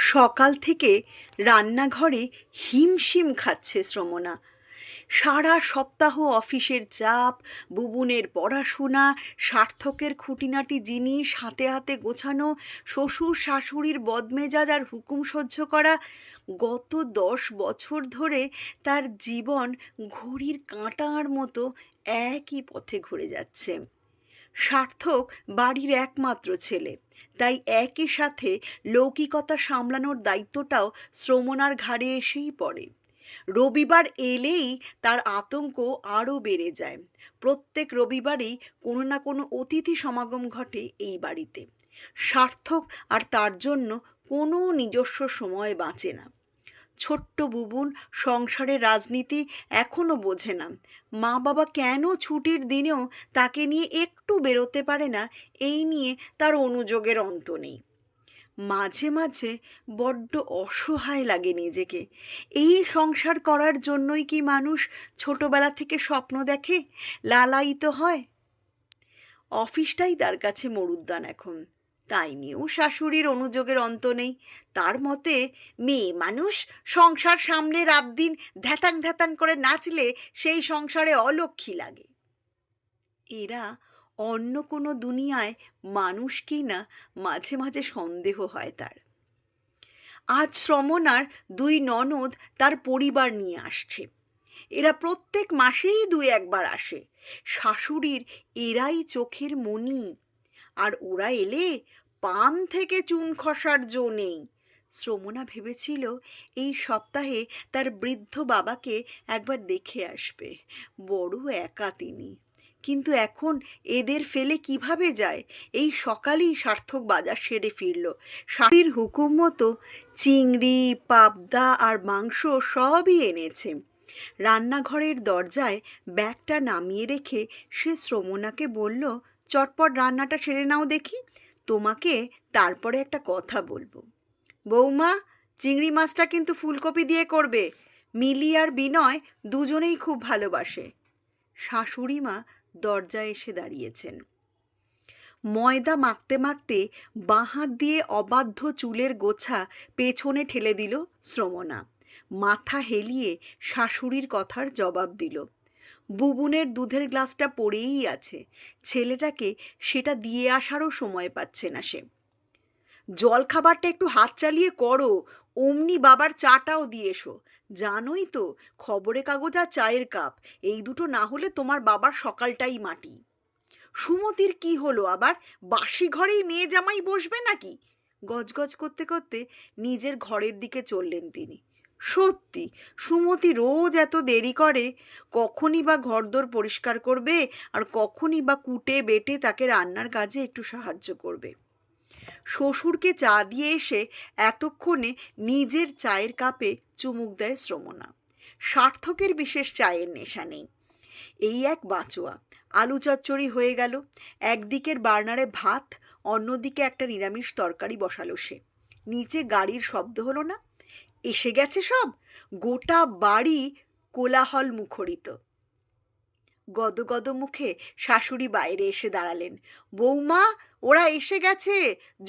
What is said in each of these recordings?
সকাল থেকে রান্নাঘরে হিমশিম খাচ্ছে শ্রমণা। সারা সপ্তাহ অফিসের চাপ, বুবুনের পড়াশোনা, সার্থকের খুঁটিনাটি জিনিস হাতে হাতে গোছানো, শ্বশুর শাশুড়ির বদমেজাজ আর হুকুম সহ্য করা। গত 10 বছর ধরে তার জীবন ঘড়ির কাঁটার মতো একই পথে ঘুরে যাচ্ছে। সার্থক বাড়ির একমাত্র ছেলে, তাই একই সাথে লৌকিকতা সামলানোর দায়িত্বটাও শ্রমণার ঘাড়ে এসেই পড়ে। রবিবার এলেই তার আতঙ্ক আরও বেড়ে যায়। প্রত্যেক রবিবারেই কোনো না কোনো অতিথি সমাগম ঘটে এই বাড়িতে। সার্থক আর তার জন্য কোনো নিজস্ব সময় বাঁচে না। ছোট্ট বুবুন সংসারের রাজনীতি এখনো বোঝে না। মা বাবা কেন ছুটির দিনেও তাকে নিয়ে একটু বেরোতে পারে না, এই নিয়ে তার অনুযোগের অন্ত নেই। মাঝে মাঝে বড্ড অসহায় লাগে নিজেকে। এই সংসার করার জন্যই কি মানুষ ছোটবেলা থেকে স্বপ্ন দেখে, লালায়িত হয়? অফিসটাই তার কাছে মরুদ্যান এখন। তাই নিয়েও শাশুড়ির অনুযোগের অন্ত নেই। তার মতে, মেয়ে মানুষ সংসার সামলে রাত দিন ধ্যাতাং ধ্যাতাং করে নাচলে সেই সংসারে অলক্ষ্মী লাগে। এরা অন্য কোনো দুনিয়ায় মানুষ কি না মাঝে মাঝে সন্দেহ হয় তার। আজ শ্রমণার 2 ননদ তার পরিবার নিয়ে আসছে। এরা প্রত্যেক মাসেই 2-1 বার আসে। শাশুড়ির এরাই চোখের মণি, আর ওরা এলে পান থেকে চুন খসার জো নেই। শ্রমণা ভেবেছিল এই সপ্তাহে তার বৃদ্ধ বাবাকে একবার দেখে আসবে। বড় একা তিনি। কিন্তু এখন এদের ফেলে কিভাবে যায়? এই সকালেই সার্থক বাজার সেরে ফিরল। শাশুড়ির হুকুম মতো চিংড়ি, পাবদা আর মাংস সবই এনেছে। রান্নাঘরের দরজায় ব্যাগটা নামিয়ে রেখে সে শ্রমণাকে বলল, চটপট রান্নাটা সেরে নাও দেখি, তোমাকে তারপরে একটা কথা বলবো। বৌমা, চিংড়ি মাছটা কিন্তু ফুলকপি দিয়ে করবে। মিলি আর বিনয় দুজনেই খুব ভালোবাসে। শাশুড়ি মা দরজায় এসে দাঁড়িয়েছেন। ময়দা মাখতে মাখতে বাঁ হাত দিয়ে অবাধ্য চুলের গোছা পেছনে ঠেলে দিল শ্রমণা। মাথা হেলিয়ে শাশুড়ির কথার জবাব দিল। বুবুনের দুধের গ্লাসটা পড়েই আছে, ছেলেটাকে সেটা দিয়ে আসারও সময় পাচ্ছে না সে। জল খাবারটা একটু হাত চালিয়ে করো, অমনি বাবার চাটাও দিয়ে এসো। জানোই তো, খবরে কাগজ আর চায়ের কাপ, এই দুটো না হলে তোমার বাবার সকালটাই মাটি। সুমতির কি হলো আবার? বাসি ঘরেই মেয়ে জামাই বসবে নাকি? গজগজ করতে করতে নিজের ঘরের দিকে চললেন তিনি। সত্যি, সুমতি রোজ এত দেরি করে। কখনই বা ঘরদোর পরিষ্কার করবে, আর কখনই বা কুটে বেটে তাকে রান্নার কাজে একটু সাহায্য করবে। শ্বশুরকে চা দিয়ে এসে এতক্ষণে নিজের চায়ের কাপে চুমুক দেয় শ্রমণা। সার্থকের বিশেষ চায়ের নেশা নেই। এই এক বাঁচোয়া। আলু চচ্চড়ি হয়ে গেল। একদিকের বার্নারে ভাত, অন্যদিকে একটা নিরামিষ তরকারি বসালো সে। নিচে গাড়ির শব্দ হলো না? এসে গেছে সব। গোটা বাড়ি কোলাহল মুখরিত। গদগদ মুখে শাশুড়ি বাইরে এসে দাঁড়ালেন। বৌমা, ওরা এসে গেছে,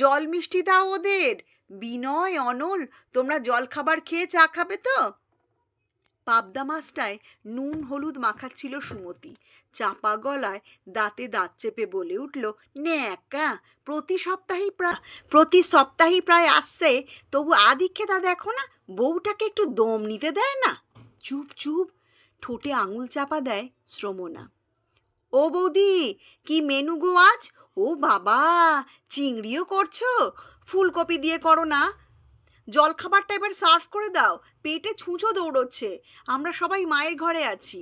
জল মিষ্টি দাও ওদের। বিনয়, অনল, তোমরা জল খাবার খেয়ে চা খাবে তো? পাবদা মাছটায় নুন হলুদ মাখাচ্ছিল সুমতি। চাপা গলায় দাঁতে দাঁত চেপে বলে উঠল, ন্যাকা, প্রতি সপ্তাহেই প্রায় আসছে, তবু আদিক্ষেতা দেখো না, বউটাকে একটু দম নিতে দেয় না। চুপ চুপ, ঠোঁটে আঙুল চাপা দেয় শ্রমণা। ও বৌদি, কি মেনু গো আজ? ও বাবা, চিংড়িও করছো? ফুলকপি দিয়ে করো না। জলখাবারটা এবার সার্ভ করে দাও, পেটে ছুঁচো দৌড়চ্ছে। আমরা সবাই মায়ের ঘরে আছি।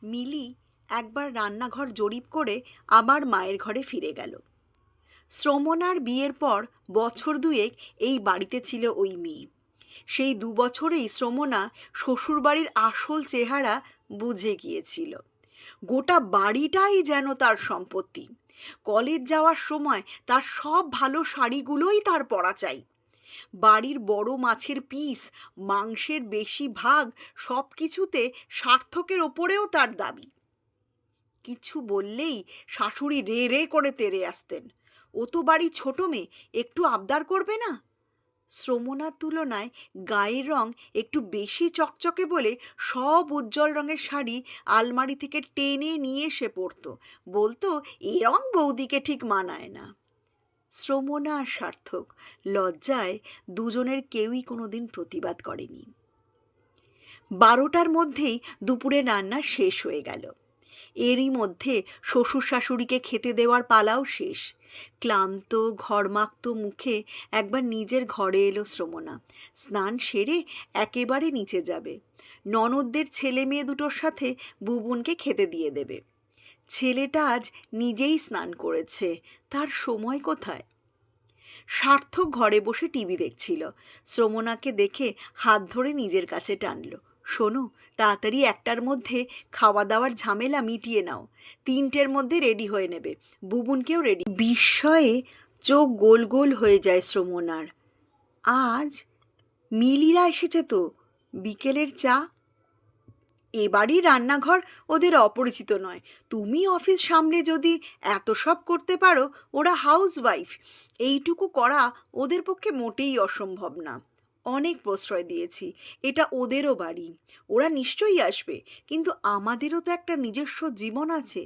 মিলি একবার রান্নাঘর জরিপ করে আবার মায়ের ঘরে ফিরে গেল। শ্রমণার বিয়ের পর বছর 2 এই বাড়িতে ছিল ওই মেয়ে। সেই 2 বছরেই শ্রমণা শ্বশুরবাড়ির আসল চেহারা বুঝে গিয়েছিল। গোটা বাড়িটাই যেন তার সম্পত্তি। কলেজ যাওয়ার সময় তার সব ভালো শাড়িগুলোই তার পরা চাই। বাড়ির বড় মাছের পিস, মাংসের বেশি ভাগ, সব কিছুতে সার্থকের ওপরেও তার দাবি। কিছু বললেই শাশুড়ি রে রে করে তেড়ে আসতেন। ও তো বাড়ি ছোট মেয়ে, একটু আবদার করবে না? শ্রমণার তুলনায় গায়ের রং একটু বেশি চকচকে বলে সব উজ্জ্বল রঙের শাড়ি আলমারি থেকে টেনে নিয়ে এসে পরতো, বলতো এ রং বৌদিকে ঠিক মানায় না। শ্রমণা আর সার্থক লজ্জায় দুজনের কেউই কোনোদিন প্রতিবাদ করেনি। 12টার মধ্যেই দুপুরে রান্না শেষ হয়ে গেল। এরই মধ্যে শ্বশুর শাশুড়িকে খেতে দেওয়ার পালাও শেষ। ক্লান্ত ঘর্মাক্ত মুখে একবার নিজের ঘরে এলো শ্রমণা। স্নান সেরে একেবারে নিচে যাবে। ননদদের ছেলে মেয়ে দুটোর সাথে বুবুনকে খেতে দিয়ে দেবে। ছেলেটা আজ নিজেই স্নান করেছে, তার সময় কোথায়? সার্থক ঘরে বসে টিভি দেখছিল। শ্রমণাকে দেখে হাত ধরে নিজের কাছে টানল। শোনো, তাড়াতাড়ি 1টার মধ্যে খাওয়া দাওয়ার ঝামেলা মিটিয়ে নাও, 3টের মধ্যে রেডি হয়ে নেবে, বুবুনকেও রেডি। বিস্ময়ে চোখ গোল গোল হয়ে যায় শ্রমণার। আজ মিলিরা এসেছে তো, বিকেলের চা। এবারই রান্নাঘর ওদের অপরিচিত নয়। তুমি অফিস সামলে যদি এত সব করতে পারো, ওরা হাউসওয়াইফ, এইটুকু করা ওদের পক্ষে মোটেই অসম্ভব না। অনেক প্রশ্রয় দিয়েছি, এটা ওদেরও বাড়ি, ওরা নিশ্চয়ই আসবে, কিন্তু আমাদেরও তো একটা নিজস্ব জীবন আছে।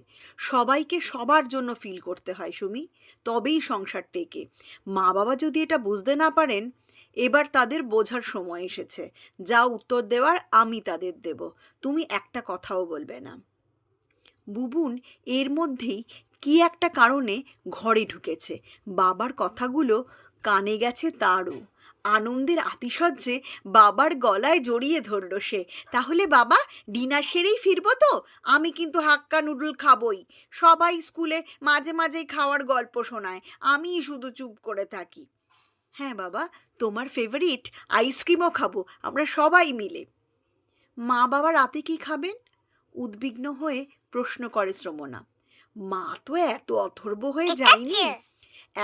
সবাইকে সবার জন্য ফিল করতে হয় সুমি, তবেই সংসার টেকে। মা বাবা যদি এটা বুঝতে না পারেন, এবার তাদের বোঝার সময় এসেছে। যা উত্তর দেওয়ার আমি তাদের দেব, তুমি একটা কথাও বলবে না। বুবুন এর মধ্যেই কি একটা কারণে ঘরে ঢুকেছে। বাবার কথাগুলো কানে গেছে তারও। আনন্দের আতিশয্যে বাবার গলায় জড়িয়ে ধরল সে। তাহলে বাবা, ডিনার সেরেই ফিরবো তো? আমি কিন্তু হাক্কা নুডল খাবই। সবাই স্কুলে মাঝে মাঝেই খাওয়ার গল্প শোনায়, আমিই শুধু চুপ করে থাকি। হ্যাঁ বাবা, তোমার ফেভারিট আইসক্রিমও খাবো আমরা সবাই মিলে। মা বাবা রাতে কি খাবেন? উদ্বিগ্ন হয়ে প্রশ্ন করে শ্রমণা। মা তো এত অথর্ব হয়ে যায়নি।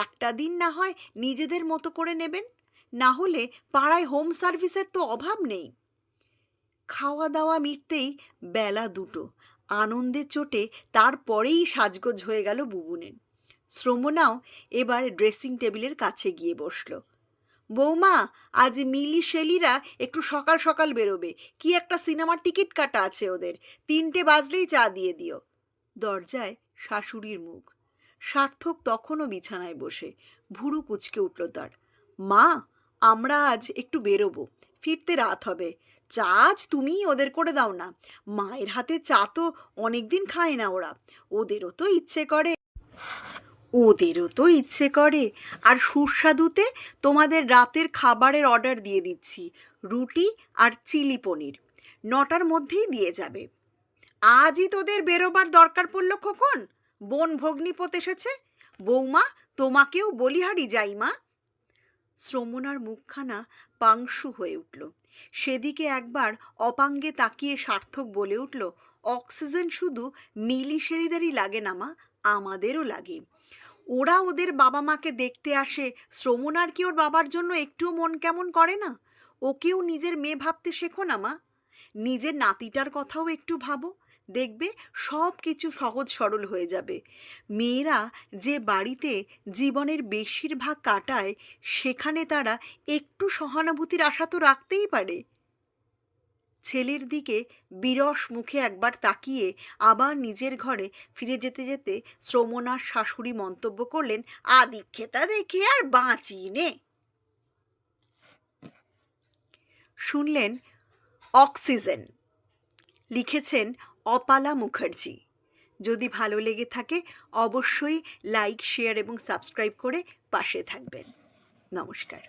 একটা দিন না হয় নিজেদের মতো করে নেবেন, না হলে পাড়ায় হোম সার্ভিসের তো অভাব নেই। খাওয়া দাওয়া মিটতেই বেলা 2টো। আনন্দের চোটে তারপরেই সাজগোজ হয়ে গেল বুবুনের। শ্রমণাও এবার ড্রেসিং টেবিলের কাছে গিয়ে বসল। বৌমা, আজ মিলি শেলিরা একটু সকাল সকাল বেরোবে, কি একটা সিনেমার টিকিট কাটা আছে ওদের, 3টে বাজলেই চা দিয়ে দিও। দরজায় শাশুড়ির মুখ। সার্থক তখনও বিছানায় বসে। ভুরু কুঁচকে উঠল তার। মা, আমরা আজ একটু বেরোবো, ফিরতে রাত হবে। চা আজ তুমিই ওদের করে দাও না। মায়ের হাতে চা তো অনেকদিন খায় না ওরা। ওদেরও তো ইচ্ছে করে। আর সুস্বাদুতে তোমাদের রাতের খাবারের অর্ডার দিয়ে দিচ্ছি, রুটি আর চিলি পনির। 9টার মধ্যেই দিয়ে যাবে। আজই তোদের বেরোবার দরকার পড়ল খোকন, বোন ভগ্নিপত এসেছে। বৌমা, তোমাকেও বলিহারি যাই মা। শ্রমণার মুখখানা পাংশু হয়ে উঠল। সেদিকে একবার অপাঙ্গে তাকিয়ে সার্থক বলে উঠল, অক্সিজেন শুধু মিলি শেরিদেরই লাগে না মা, আমাদেরও লাগে। ওরা ওদের বাবা মাকে দেখতে আসে, শ্রমণার কি ওর বাবার জন্য একটুও মন কেমন করে না? ওকেও নিজের মেয়ে ভাবতে শেখো না মা। নিজের নাতিটার কথাও একটু ভাবো, দেখবে সব কিছু সহজ সরল হয়ে যাবে। মেয়েরা যে বাড়িতে জীবনের বেশিরভাগ কাটায়, সেখানে তারা একটু সহানুভূতির আশা তো রাখতেই পারে। ছেলের দিকে বিরস মুখে একবার তাকিয়ে আবার নিজের ঘরে ফিরে যেতে যেতে শ্রমণার শাশুড়ি মন্তব্য করলেন, আদিক্ষেতা দেখে আর বাঁচি নে। শুনলেন অক্সিজেন, লিখেছেন অপালা মুখার্জি। যদি ভালো লেগে থাকে অবশ্যই লাইক, শেয়ার এবং সাবস্ক্রাইব করে পাশে থাকবেন। নমস্কার।